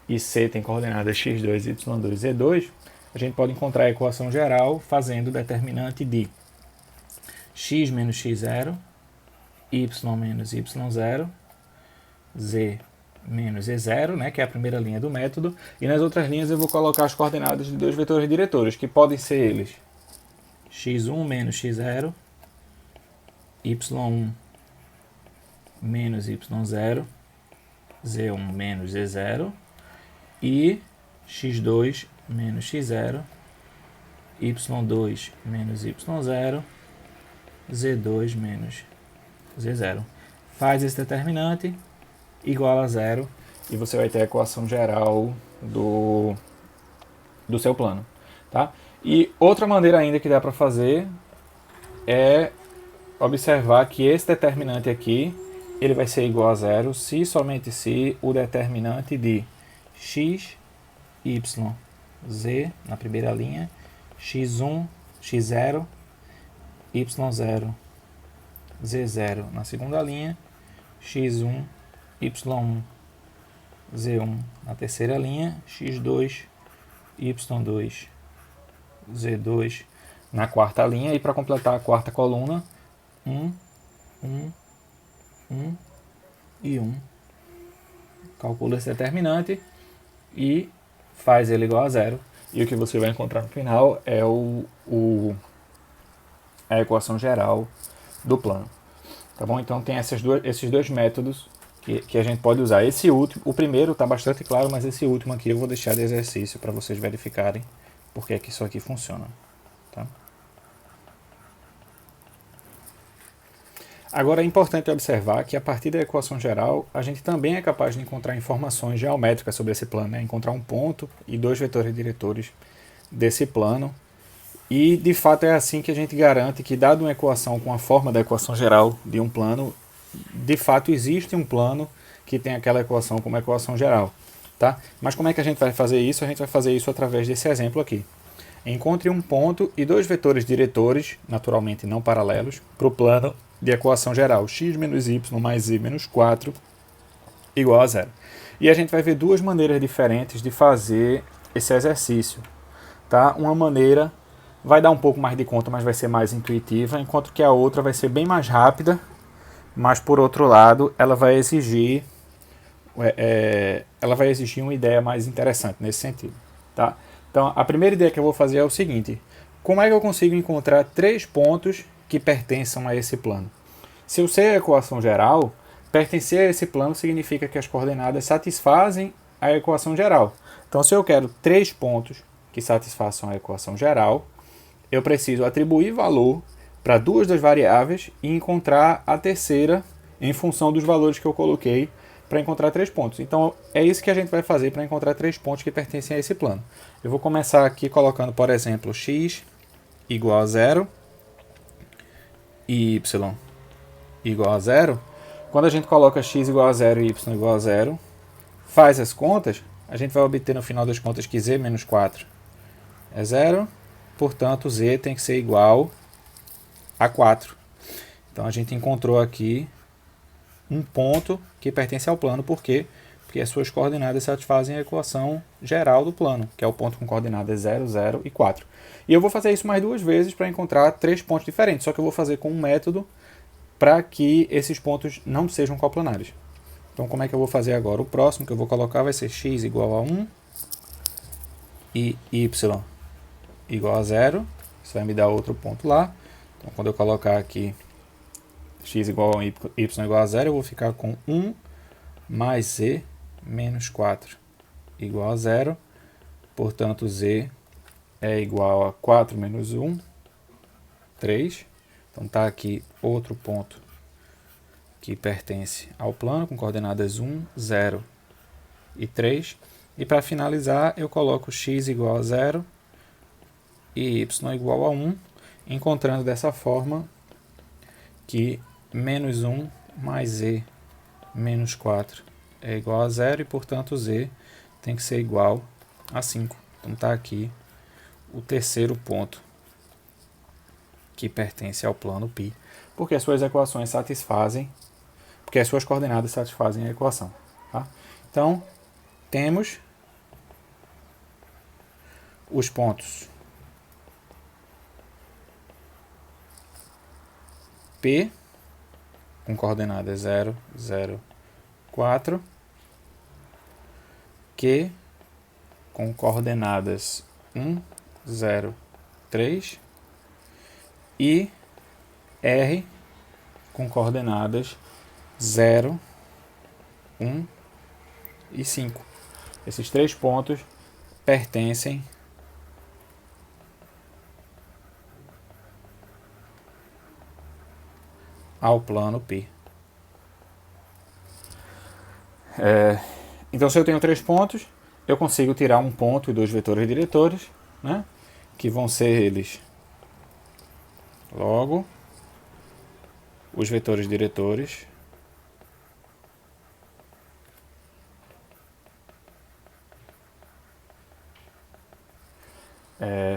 e C tem coordenadas x2, y2, z2, a gente pode encontrar a equação geral fazendo o determinante de x menos x0, y menos y0, z menos z0, né, que é a primeira linha do método, e nas outras linhas eu vou colocar as coordenadas de dois vetores diretores, que podem ser eles x1 menos x0, y1 menos y0, z1 menos z0 e x2 menos x0, y2 menos y0, z2 menos z0. Faz esse determinante igual a 0 e você vai ter a equação geral do seu plano. Tá? E outra maneira ainda que dá para fazer é observar que esse determinante aqui ele vai ser igual a 0 se somente se o determinante de x, y, z na primeira linha, x1, x0, y0, z0 na segunda linha, x1, y1, z1 na terceira linha, x2, y2, z2 na quarta linha, e para completar a quarta coluna, 1, 1, 1 e 1. Calcula esse determinante e faz ele igual a 0. E o que você vai encontrar no final é a equação geral do plano. Tá bom? Então tem esses dois métodos que a gente pode usar. Esse último, o primeiro está bastante claro, mas esse último aqui eu vou deixar de exercício para vocês verificarem porque é que isso aqui funciona. Tá? Agora é importante observar que a partir da equação geral, a gente também é capaz de encontrar informações geométricas sobre esse plano, né? Encontrar um ponto e dois vetores diretores desse plano E de fato é assim que a gente garante que, dado uma equação com a forma da equação geral de um plano, de fato existe um plano que tem aquela equação como equação geral. Tá? Mas como é que a gente vai fazer isso? A gente vai fazer isso através desse exemplo aqui. Encontre um ponto e dois vetores diretores, naturalmente não paralelos, para o plano de equação geral x menos y mais z menos 4 igual a zero. E a gente vai ver duas maneiras diferentes de fazer esse exercício. Tá? Uma maneira vai dar um pouco mais de conta, mas vai ser mais intuitiva, enquanto que a outra vai ser bem mais rápida, mas por outro lado ela vai exigir uma ideia mais interessante nesse sentido. Tá? Então a primeira ideia que eu vou fazer é o seguinte: como é que eu consigo encontrar três pontos que pertençam a esse plano? Se eu sei a equação geral, pertencer a esse plano significa que as coordenadas satisfazem a equação geral. Então, se eu quero três pontos que satisfaçam a equação geral, eu preciso atribuir valor para duas das variáveis e encontrar a terceira em função dos valores que eu coloquei para encontrar três pontos. Então, é isso que a gente vai fazer para encontrar três pontos que pertencem a esse plano. Eu vou começar aqui colocando, por exemplo, x igual a 0 e y igual a 0. Quando a gente coloca x igual a 0 e y igual a 0, faz as contas, a gente vai obter no final das contas que z menos 4 é 0, portanto z tem que ser igual a 4. Então a gente encontrou aqui um ponto que pertence ao plano, por quê? Porque as suas coordenadas satisfazem a equação geral do plano, que é o ponto com coordenadas 0, 0 e 4. E eu vou fazer isso mais duas vezes para encontrar três pontos diferentes, só que eu vou fazer com um método para que esses pontos não sejam coplanares. Então, como é que eu vou fazer agora? O próximo que eu vou colocar vai ser x igual a 1 e y igual a 0. Isso vai me dar outro ponto lá. Então, quando eu colocar aqui x igual a y igual a 0, eu vou ficar com 1 mais z menos 4 igual a 0. Portanto, z é igual a 4 menos 1, 3. Então está aqui outro ponto que pertence ao plano, com coordenadas 1, 0 e 3. E para finalizar, eu coloco x igual a 0 e y igual a 1, encontrando dessa forma que menos 1 mais z menos 4 é igual a 0 e, portanto, z tem que ser igual a 5. Então está aqui o terceiro ponto que pertence ao plano π, porque as suas equações satisfazem, porque as suas coordenadas satisfazem a equação. Tá? Então, temos os pontos P, com coordenadas 0, 0, 4, Q, com coordenadas 1, 0, 3, e R com coordenadas 0, 1 e 5. Esses três pontos pertencem ao plano π. Então, se eu tenho três pontos, eu consigo tirar um ponto e dois vetores diretores, né, que vão ser eles. Logo, os vetores diretores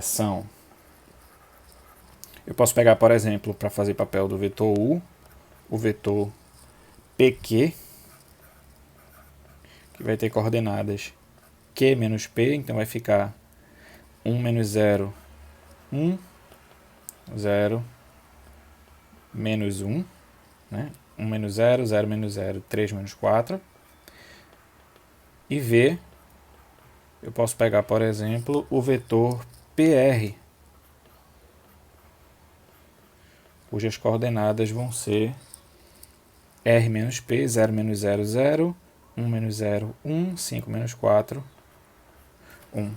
são... Eu posso pegar, por exemplo, para fazer papel do vetor U, o vetor PQ, que vai ter coordenadas Q menos P, então vai ficar 1 menos 0, 1, 0, menos 1, né? 1 menos 0, 0 menos 0, 3 menos 4. E V, eu posso pegar, por exemplo, o vetor PR, cujas coordenadas vão ser R menos P, 0 menos 0, 0, 1 menos 0, 1, 5 menos 4, 1.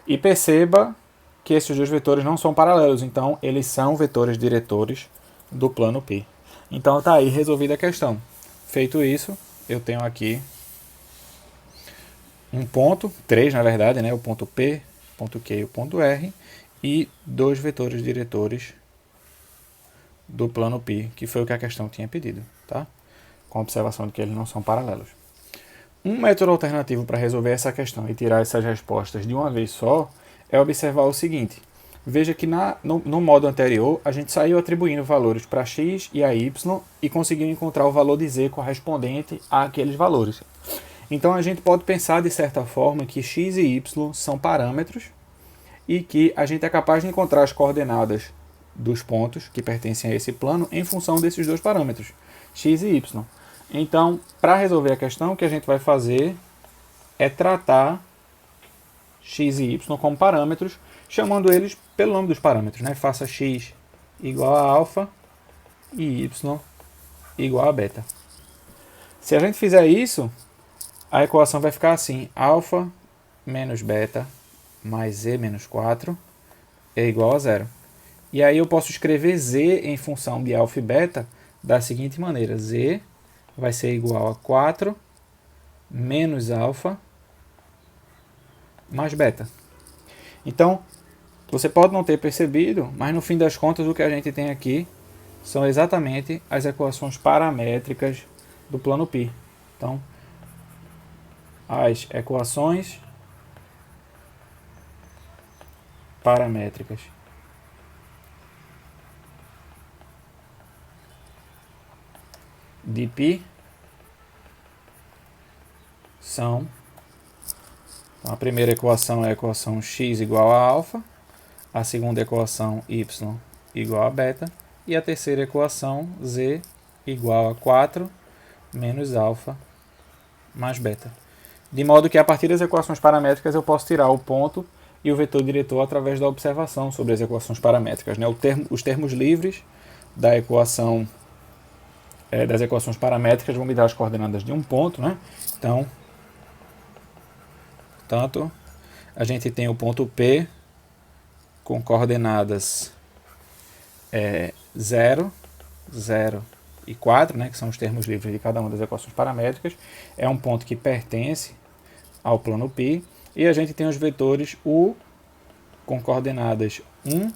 E perceba que esses dois vetores não são paralelos, então eles são vetores diretores do plano π. Então está aí resolvida a questão. Feito isso, eu tenho aqui um ponto, três na verdade, né? O ponto P, o ponto Q e o ponto R, e dois vetores diretores do plano π, que foi o que a questão tinha pedido, tá? Com a observação de que eles não são paralelos. Um método alternativo para resolver essa questão e tirar essas respostas de uma vez só é observar o seguinte. Veja que no modo anterior a gente saiu atribuindo valores para x e a y e conseguiu encontrar o valor de z correspondente àqueles valores. Então a gente pode pensar de certa forma que x e y são parâmetros e que a gente é capaz de encontrar as coordenadas dos pontos que pertencem a esse plano em função desses dois parâmetros, x e y. Então, para resolver a questão, o que a gente vai fazer é tratar x e y como parâmetros, chamando eles pelo nome dos parâmetros, né? Faça x igual a alfa e y igual a beta. Se a gente fizer isso, a equação vai ficar assim: alfa menos beta mais z menos 4 é igual a zero. E aí eu posso escrever z em função de alfa e beta da seguinte maneira: z vai ser igual a 4 menos alfa mais beta. Então, você pode não ter percebido, mas no fim das contas o que a gente tem aqui são exatamente as equações paramétricas do plano π. Então, as equações paramétricas de π são, então, a primeira equação é a equação x igual a alfa, a segunda equação y igual a beta e a terceira equação z igual a 4 menos alfa mais beta. De modo que a partir das equações paramétricas eu posso tirar o ponto e o vetor diretor através da observação sobre as equações paramétricas, né? Os termos livres da equação das equações paramétricas vão me dar as coordenadas de um ponto, né? Então, portanto, a gente tem o ponto P com coordenadas 0, 0 e 4, né, que são os termos livres de cada uma das equações paramétricas. É um ponto que pertence ao plano π. E a gente tem os vetores U com coordenadas 1,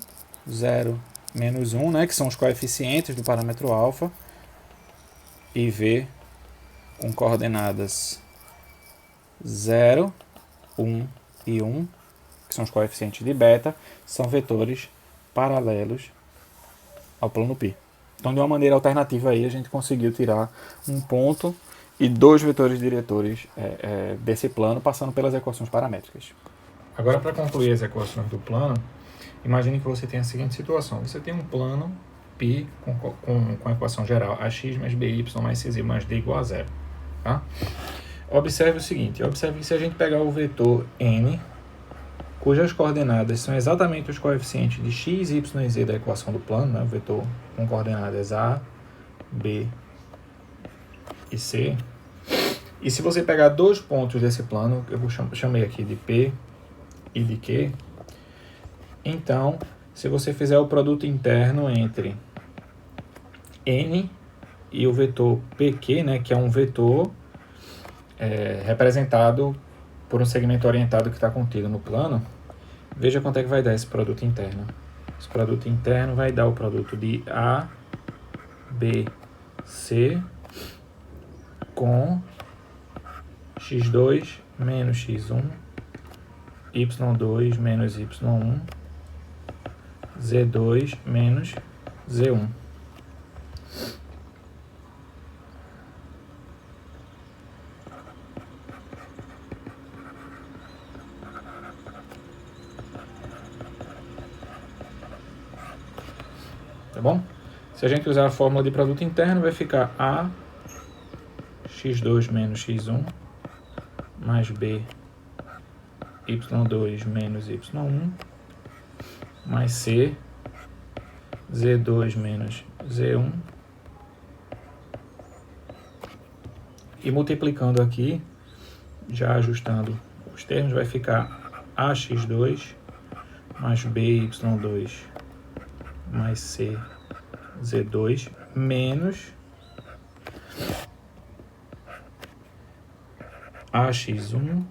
0, menos 1, né, que são os coeficientes do parâmetro alfa, e V com coordenadas 0, 1 e 1, que são os coeficientes de beta, são vetores paralelos ao plano π. Então, de uma maneira alternativa, aí, a gente conseguiu tirar um ponto e dois vetores diretores desse plano, passando pelas equações paramétricas. Agora, para concluir as equações do plano, imagine que você tem a seguinte situação. Você tem um plano π com a equação geral ax mais by mais cz mais d igual a zero. Tá? Observe o seguinte, observe que se a gente pegar o vetor n, cujas coordenadas são exatamente os coeficientes de x, y e z da equação do plano, né? O vetor com coordenadas a, b e c. E se você pegar dois pontos desse plano, eu chamei aqui de P e de Q, então, se você fizer o produto interno entre n e o vetor PQ, né, que é um vetor representado por um segmento orientado que está contido no plano, veja quanto é que vai dar esse produto interno. Esse produto interno vai dar o produto de A, B, C com x2 menos x1, y2 menos y1, z2 menos z1. Tá bom? Se a gente usar a fórmula de produto interno, vai ficar A x2 menos x1 mais B y2 menos y1 mais C z2 menos z1 e multiplicando aqui, já ajustando os termos, vai ficar ax2 mais by2 mais c z2 menos ax1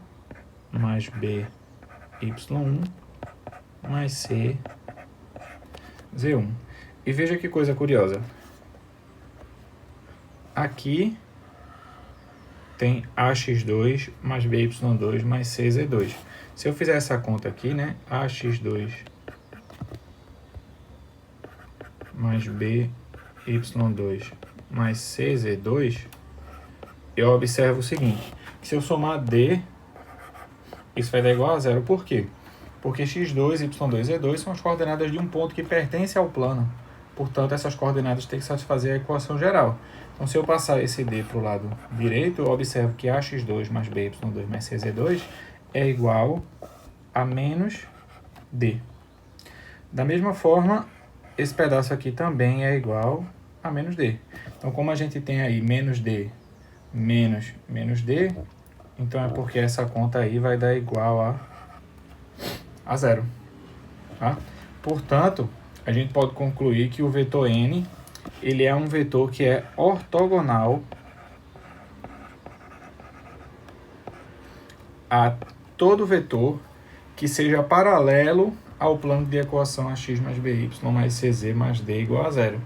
mais by1 mais C, Z1. E veja que coisa curiosa. Aqui tem AX2 mais BY2 mais CZ2. Se eu fizer essa conta aqui, né? AX2 mais BY2 mais CZ2, eu observo o seguinte, que se eu somar D, isso vai dar igual a zero. Por quê? Porque x2, y2 e z2 são as coordenadas de um ponto que pertence ao plano. Portanto, essas coordenadas têm que satisfazer a equação geral. Então, se eu passar esse D para o lado direito, eu observo que ax2 mais by2 mais cz2 é igual a menos D. Da mesma forma, esse pedaço aqui também é igual a menos D. Então, como a gente tem aí menos D menos D, então é porque essa conta aí vai dar igual a zero. Tá? Portanto, a gente pode concluir que o vetor n ele é um vetor que é ortogonal a todo vetor que seja paralelo ao plano de equação ax mais by mais cz mais d igual a zero.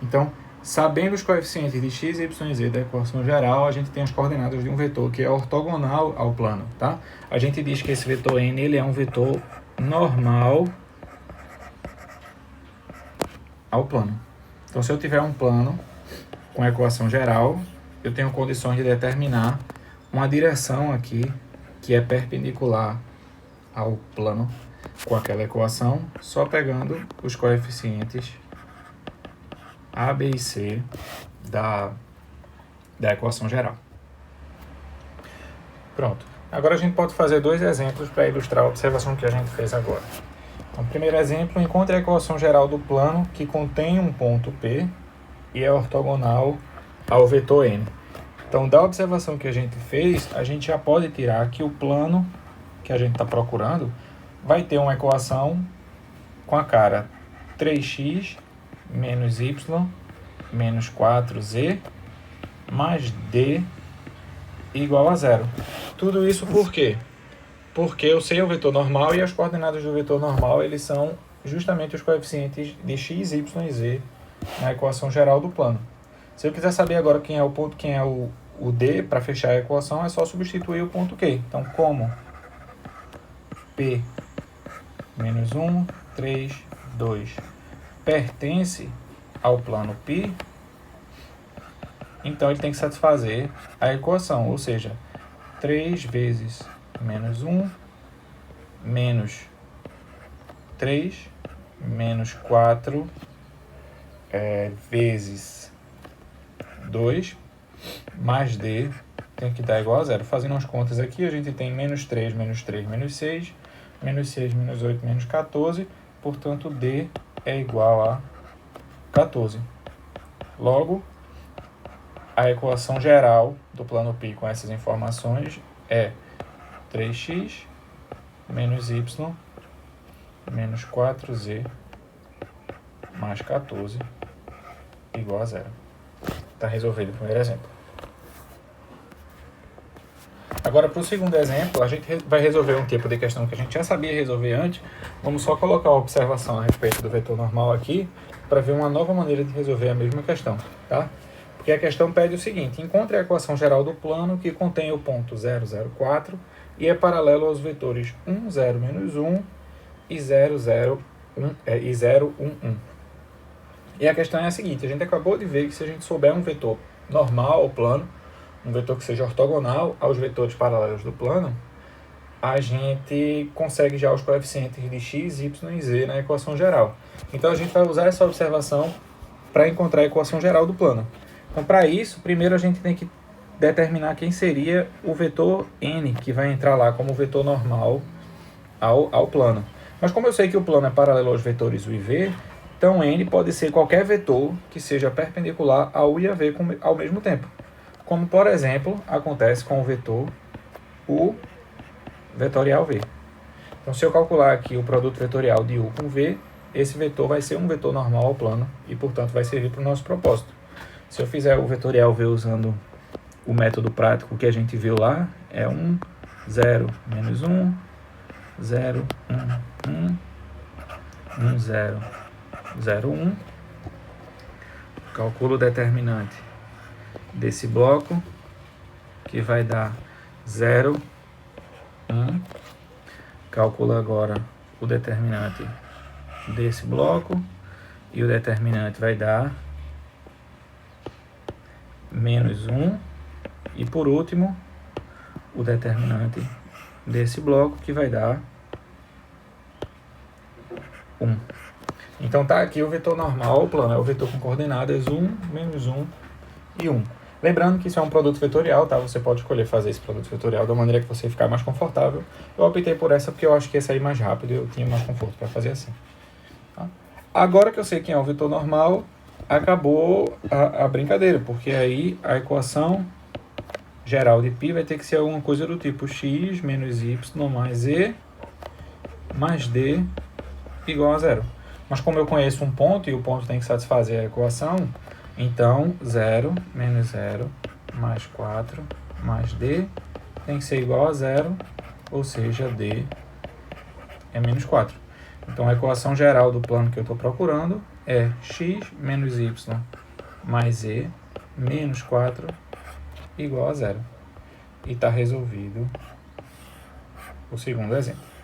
Então, sabendo os coeficientes de x, y e z da equação geral, a gente tem as coordenadas de um vetor que é ortogonal ao plano. Tá? A gente diz que esse vetor n ele é um vetor normal ao plano. Então, se eu tiver um plano com a equação geral, eu tenho condições de determinar uma direção aqui que é perpendicular ao plano com aquela equação, só pegando os coeficientes A, B e C da equação geral. Pronto. Agora a gente pode fazer dois exemplos para ilustrar a observação que a gente fez agora. Então, primeiro exemplo, encontre a equação geral do plano que contém um ponto P e é ortogonal ao vetor n. Então, da observação que a gente fez, a gente já pode tirar que o plano que a gente está procurando vai ter uma equação com a cara 3x menos y menos 4z mais d igual a zero. Tudo isso por quê? Porque eu sei o vetor normal e as coordenadas do vetor normal eles são justamente os coeficientes de x, y e z na equação geral do plano. Se eu quiser saber agora quem é o ponto, quem é o d para fechar a equação, é só substituir o ponto Q. Então, como P menos 1, 3, 2 pertence ao plano π, então ele tem que satisfazer a equação, ou seja, 3 vezes menos 1 menos 3 menos 4 vezes 2 mais d tem que dar igual a zero. Fazendo as contas aqui, a gente tem menos 3 menos 3 menos 6, menos 6 menos 8 menos 14, portanto d é igual a 14. Logo, a equação geral do plano π com essas informações é 3x menos y menos 4z mais 14 igual a zero. Está resolvido o primeiro exemplo. Agora, para o segundo exemplo, a gente vai resolver um tipo de questão que a gente já sabia resolver antes. Vamos só colocar a observação a respeito do vetor normal aqui para ver uma nova maneira de resolver a mesma questão, tá? Porque a questão pede o seguinte: encontre a equação geral do plano que contém o ponto 0, 0, 4 e é paralelo aos vetores 1, 0, menos 1 e 0, 0, 1, 1. E a questão é a seguinte: a gente acabou de ver que se a gente souber um vetor normal ao plano, um vetor que seja ortogonal aos vetores paralelos do plano, a gente consegue já os coeficientes de x, y e z na equação geral. Então, a gente vai usar essa observação para encontrar a equação geral do plano. Então, para isso, primeiro a gente tem que determinar quem seria o vetor n, que vai entrar lá como vetor normal ao plano. Mas como eu sei que o plano é paralelo aos vetores u e v, então n pode ser qualquer vetor que seja perpendicular a u e a v ao mesmo tempo. Como, por exemplo, acontece com o vetor u vetorial v. Então, se eu calcular aqui o produto vetorial de u com v, esse vetor vai ser um vetor normal ao plano e, portanto, vai servir para o nosso propósito. Se eu fizer o vetorial v usando o método prático que a gente viu lá, é 1, 0, menos 1, 0, 1, 1, 1, 0, 0, 1. Calculo o determinante desse bloco, que vai dar 0, 1. Calculo agora o determinante desse bloco, e o determinante vai dar menos 1. E por último, o determinante desse bloco, que vai dar 1. Então tá aqui o vetor normal, o plano é o vetor com coordenadas 1, menos 1 e 1. Lembrando que isso é um produto vetorial, tá? Você pode escolher fazer esse produto vetorial da maneira que você ficar mais confortável. Eu optei por essa porque eu acho que ia sair mais rápido e eu tinha mais conforto para fazer assim. Tá? Agora que eu sei quem é o vetor normal, acabou a brincadeira, porque aí a equação geral de π vai ter que ser alguma coisa do tipo x menos y mais e mais d igual a 0. Mas como eu conheço um ponto e o ponto tem que satisfazer a equação, então 0 menos 0 mais 4 mais d tem que ser igual a 0, ou seja, d é menos 4. Então a equação geral do plano que eu estou procurando é x menos y mais e menos 4 igual a 0. E está resolvido o segundo exemplo.